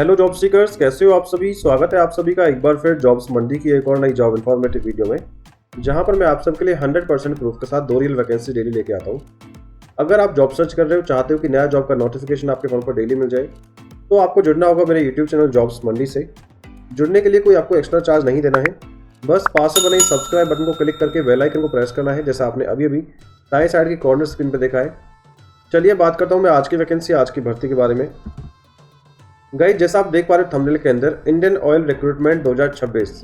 Hello job seekers, कैसे हो आप सभी। स्वागत है आप सभी का एक बार फिर जॉब्स मंडी की एक और नई जॉब इन्फॉर्मेटिव वीडियो में, जहां पर मैं आप सबके लिए 100% प्रूफ के साथ 2 रियल वैकेंसी डेली लेके आता हूं। अगर आप जॉब सर्च कर रहे हो, चाहते हो कि नया जॉब का नोटिफिकेशन आपके फोन पर डेली मिल जाए, तो आपको जुड़ना होगा मेरे यूट्यूब चैनल जॉब्स मंडी से। जुड़ने के लिए कोई आपको एक्स्ट्रा चार्ज नहीं देना है, बस पास से बने सब्सक्राइब बटन को क्लिक करके बेल आइकन को प्रेस करना है, जैसा आपने अभी अभी दाएं साइड की कॉर्नर स्क्रीन पर देखा है। चलिए बात करता हूँ मैं आज की वैकेंसी, आज की भर्ती के बारे में। गाइस, जैसा आप देख पा रहे हो थंबनेल के अंदर, इंडियन ऑयल रिक्रूटमेंट 2026।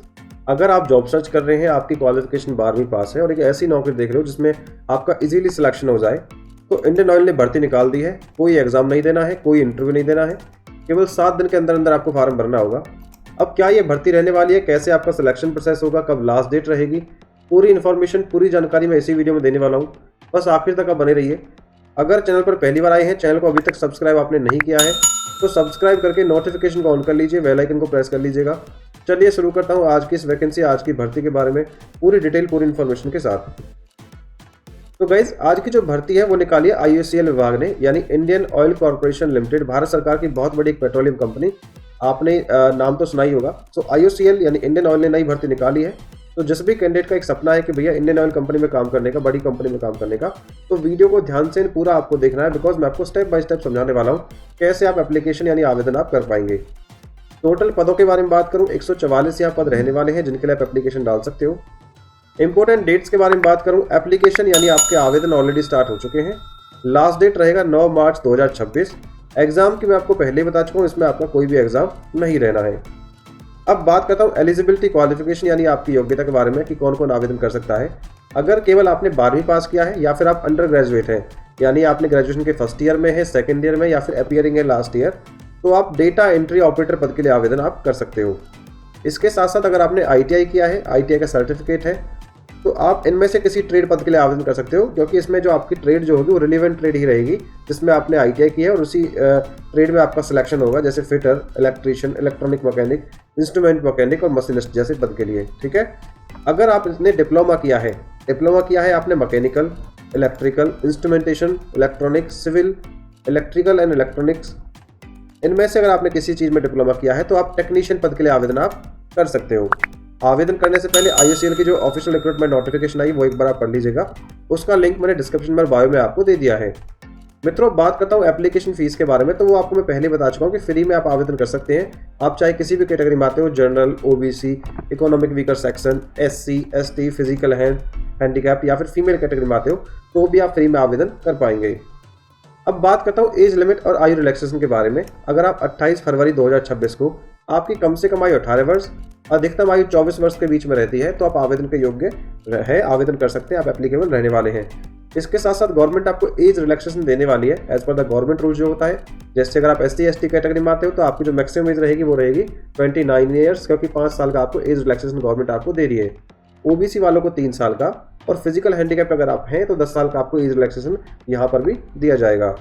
अगर आप जॉब सर्च कर रहे हैं, आपकी क्वालिफिकेशन 12वीं पास है और एक ऐसी नौकरी देख रहे हो जिसमें आपका इजीली सिलेक्शन हो जाए, तो इंडियन ऑयल ने भर्ती निकाल दी है। कोई एग्जाम नहीं देना है, कोई इंटरव्यू नहीं देना है, केवल 7 दिन के अंदर अंदर आपको फॉर्म भरना होगा। अब क्या ये भर्ती रहने वाली है, कैसे आपका सिलेक्शन प्रोसेस होगा, कब लास्ट डेट रहेगी, पूरी इन्फॉर्मेशन, पूरी जानकारी मैं इसी वीडियो में देने वाला हूँ। बस आखिर तक आप बने रहिए। अगर चैनल पर पहली बार आए हैं, चैनल को अभी तक सब्सक्राइब आपने नहीं किया है, तो सब्सक्राइब करके नोटिफिकेशन को ऑन कर लीजिए, बेल आइकन को प्रेस कर लीजिएगा। चलिए शुरू करता हूं आज की इस वैकेंसी, आज की भर्ती के बारे में पूरी डिटेल, पूरी इन्फॉर्मेशन के साथ। तो गाइज, आज की जो भर्ती है वो निकाली है IOCL विभाग ने, यानी Indian oil corporation limited, Bharat सरकार की बहुत बड़ी एक पेट्रोलियम कंपनी। आपने नाम तो सुना ही होगा। तो IOCL यानी इंडियन ऑयल ने नई भर्ती निकाली है। तो जिस भी कैंडिडेट का एक सपना है कि भैया इंडियन ऑयल कंपनी में काम करने का, बड़ी कंपनी में काम करने का, तो वीडियो को ध्यान से पूरा आपको देखना है, बिकॉज मैं आपको स्टेप बाय स्टेप समझाने वाला हूँ कैसे आप एप्लीकेशन यानी आवेदन आप कर पाएंगे। टोटल पदों के बारे में बात करूँ, 144 यहाँ पद रहने वाले हैं जिनके लिए आप एप्लीकेशन डाल सकते हो। इंपॉर्टेंट डेट्स के बारे में बात करूँ, एप्लीकेशन यानी आपके आवेदन ऑलरेडी स्टार्ट हो चुके हैं। लास्ट डेट रहेगा 9 मार्च 2026। एग्जाम की मैं आपको पहले ही बता चुका हूँ, इसमें आपका कोई भी एग्जाम नहीं रहना है। अब बात करता हूँ एलिजिबिलिटी क्वालिफिकेशन यानी आपकी योग्यता के बारे में कि कौन कौन आवेदन कर सकता है। अगर केवल आपने 12वीं पास किया है या फिर आप अंडर ग्रेजुएट हैं, यानी आपने ग्रेजुएशन के फर्स्ट ईयर में है, सेकंड ईयर में या फिर अपीयरिंग है लास्ट ईयर, तो आप डेटा एंट्री ऑपरेटर पद के लिए आवेदन आप कर सकते हो। इसके साथ साथ अगर आपने ITI किया है, ITI का सर्टिफिकेट है, तो आप इनमें से किसी ट्रेड पद के लिए आवेदन कर सकते हो, क्योंकि इसमें जो आपकी ट्रेड जो होगी वो रिलेवेंट ट्रेड ही रहेगी जिसमें आपने ITI की है और उसी ट्रेड में आपका सिलेक्शन होगा, जैसे fitter, electrician, electronic mechanic, instrument mechanic और मशीनिस्ट जैसे पद के लिए। ठीक है। अगर आपने डिप्लोमा किया है आपने mechanical, electrical, instrumentation, electronic, civil, electrical and electronics, इनमें से अगर आपने किसी चीज़ में डिप्लोमा किया है तो आप टेक्नीशियन पद के लिए आवेदन आप कर सकते हो। आवेदन करने से पहले IOCL की जो ऑफिशियल रिक्रूटमेंट नोटिफिकेशन आई वो एक बार आप पढ़ लीजिएगा, उसका लिंक मैंने डिस्क्रिप्शन में, बायो में आपको दे दिया है। मित्रों, बात करता हूँ एप्लीकेशन फीस के बारे में, तो वो आपको मैं पहले बता चुका हूँ कि फ्री में आप आवेदन कर सकते हैं। आप चाहे किसी भी कैटेगरी में आते हो, general, OBC, economic weaker section, SC, ST, physical handicap या फिर फीमेल कैटेगरी में आते हो, तो भी आप फ्री में आवेदन कर पाएंगे। अब बात करता हूँ एज लिमिट और आयु रिलैक्सेशन के बारे में। अगर आप 28 फरवरी 2026 को आपकी कम से कम आयु 18 वर्ष, अधिकतम आयु 24 वर्ष के बीच में रहती है, तो आप आवेदन के योग्य है, आवेदन कर सकते हैं, आप एप्लीकेबल रहने वाले हैं। इसके साथ साथ गवर्नमेंट आपको एज रिलैक्सेशन देने वाली है as per the government rule जो होता है। जैसे अगर आप SC ST कैटेगरी में आते हो तो आपकी जो मैक्सिमम एज रहेगी वो रहेगी 29 ईयर्स, क्योंकि 5 साल का आपको एज रिलैक्सेशन गवर्नमेंट आपको दे रही है। OBC वालों को 3 साल का, और फिजिकल हैंडीकैप अगर आप हैं तो 10 साल का आपको एज रिलैक्सेशन यहाँ पर भी दिया जाएगा।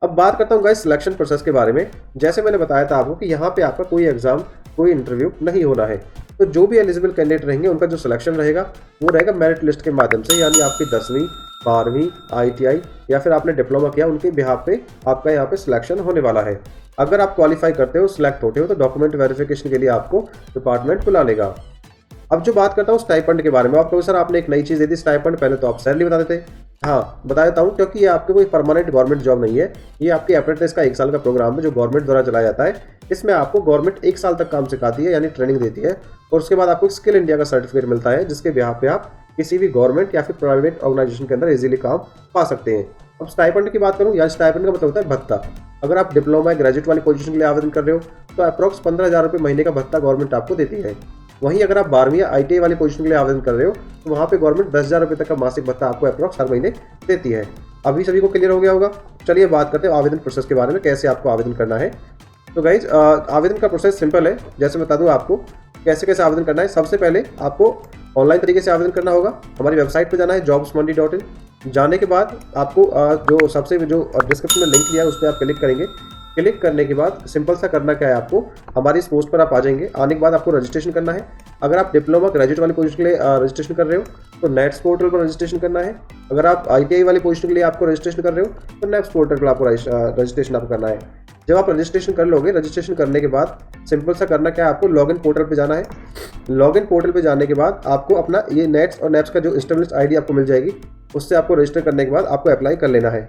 अब बात करता हूँ गाइस सिलेक्शन प्रोसेस के बारे में। जैसे मैंने बताया था आपको कि यहाँ पे आपका कोई एग्जाम, कोई इंटरव्यू नहीं होना है। तो जो भी एलिजिबल कैंडिडेट रहेंगे उनका जो सिलेक्शन रहेगा वो रहेगा मेरिट लिस्ट के माध्यम से, यानी आपकी 10वीं, 12वीं, ITI या फिर आपने डिप्लोमा किया, उनके बिहाफ पे आपका यहाँ पे सिलेक्शन होने वाला है। अगर आप क्वालिफाई करते हो, सिलेक्ट होते हो, तो डॉक्यूमेंट वेरिफिकेशन के लिए आपको डिपार्टमेंट बुला लेगा। अब जो बात करता हूँ स्टाइपेंड के बारे में, आपको सर आपने एक नई चीज़ दे दी स्टाइपेंड, पहले तो आप सैलरी बता देते। हाँ, बता देता हूँ, क्योंकि ये आपके कोई परमानेंट गवर्नमेंट जॉब नहीं है, ये आपके अप्रेंटिस का 1 साल का प्रोग्राम है जो गवर्नमेंट द्वारा चलाया जाता है। इसमें आपको गवर्नमेंट 1 साल तक काम सिखाती है, यानी ट्रेनिंग देती है, और उसके बाद आपको स्किल इंडिया का सर्टिफिकेट मिलता है, जिसके बिहाफ पे आप किसी भी गवर्नमेंट या फिर प्राइवेट ऑर्गेनाइजेशन के अंदर इजीली काम पा सकते हैं। अब स्टाइपेंड की बात करूँ, या स्टाइपेंड का मतलब होता है भत्ता। अगर आप डिप्लोमा ग्रेजुएट वाली पोजीशन के लिए आवेदन कर रहे हो तो अप्रॉक्स 15,000 रुपये महीने का भत्ता गवर्नमेंट आपको देती है। वहीं अगर आप 12वीं या ITI वाली पोजीशन के लिए आवेदन कर रहे हो तो वहाँ पे गवर्नमेंट 10,000 रुपये तक का मासिक भत्ता आपको अप्रॉक्स हर महीने देती है। अभी सभी को क्लियर हो गया होगा। चलिए बात करते हैं आवेदन प्रोसेस के बारे में, कैसे आपको आवेदन करना है। तो गाइज, आवेदन का प्रोसेस सिंपल है। जैसे बता दूँ आपको कैसे कैसे आवेदन करना है। सबसे पहले आपको ऑनलाइन तरीके से आवेदन करना होगा। हमारी वेबसाइट पर जाना है jobsmandi.in। जाने के बाद आपको जो सबसे जो डिस्क्रिप्शन में लिंक लिया है उस पर आप क्लिक करेंगे। क्लिक करने के बाद सिंपल सा करना क्या है, आपको हमारी इस पोस्ट पर आप आ जाएंगे। आने के बाद आपको रजिस्ट्रेशन करना है। अगर आप डिप्लोमा ग्रेजुएट वाली पोजीशन के लिए रजिस्ट्रेशन कर रहे हो तो नेट्स पोर्टल पर रजिस्ट्रेशन करना है। अगर आप ITI वाली पोजीशन के लिए आपको रजिस्ट्रेशन कर रहे हो तो नेट्स पोर्टल पर आपको रजिस्ट्रेशन आपको करना है। जब आप रजिस्ट्रेशन कर लोगे, रजिस्ट्रेशन करने के बाद सिंपल सा करना क्या है, आपको लॉगिन पोर्टल पे जाना है। लॉगिन पोर्टल पे जाने के बाद आपको अपना ये नेट्स और नैप्स का जो एस्टेब्लिश्ड आईडी आपको मिल जाएगी, उससे आपको रजिस्टर करने के बाद आपको अप्लाई कर लेना है।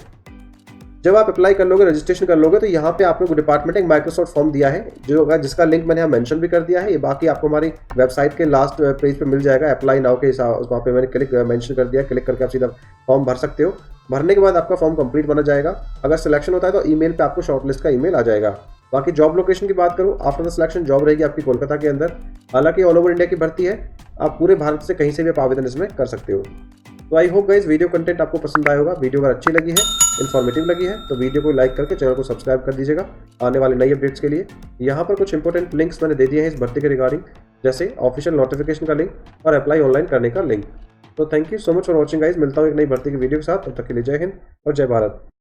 जब आप अप्लाई कर लोगे, रजिस्ट्रेशन कर लोगे, तो यहाँ पे आपको डिपार्टमेंट एक माइक्रोसॉफ्ट फॉर्म दिया है, जो होगा जिसका लिंक मैंने यहाँ मेंशन भी कर दिया है। ये बाकी आपको हमारी वेबसाइट के लास्ट पेज पे मिल जाएगा, अप्लाई नाउ के वहाँ पे मैंने क्लिक मेंशन कर दिया, क्लिक करके आप सीधा फॉर्म भर सकते हो। भरने के बाद आपका फॉर्म कंप्लीट बना जाएगा। अगर सिलेक्शन होता है तो ईमेल पे आपको शॉर्टलिस्ट का ईमेल आ जाएगा। बाकी जॉब लोकेशन की बात करूँ, आफ्टर द सिलेक्शन जॉब रहेगी आपकी कोलकाता के अंदर। हालांकि ऑल ओवर इंडिया की भर्ती है, आप पूरे भारत से कहीं से भी आप आवेदन इसमें कर सकते हो। तो I hope guys video content आपको पसंद आया होगा। वीडियो अगर अच्छी लगी है, इन्फॉर्मेटिव लगी है, तो वीडियो को लाइक करके चैनल को सब्सक्राइब कर दीजिएगा आने वाले नई अपडेट्स के लिए। यहाँ पर कुछ इंपॉर्टेंट लिंक्स मैंने दे दिए हैं इस भर्ती के रिगार्डिंग, जैसे ऑफिशियल नोटिफिकेशन का लिंक और अप्लाई ऑनलाइन करने का लिंक। तो thank you so much for watching guys. मिलता हूँ एक नई भर्ती की वीडियो के साथ। तब तक के लिए जय हिंद और जय भारत।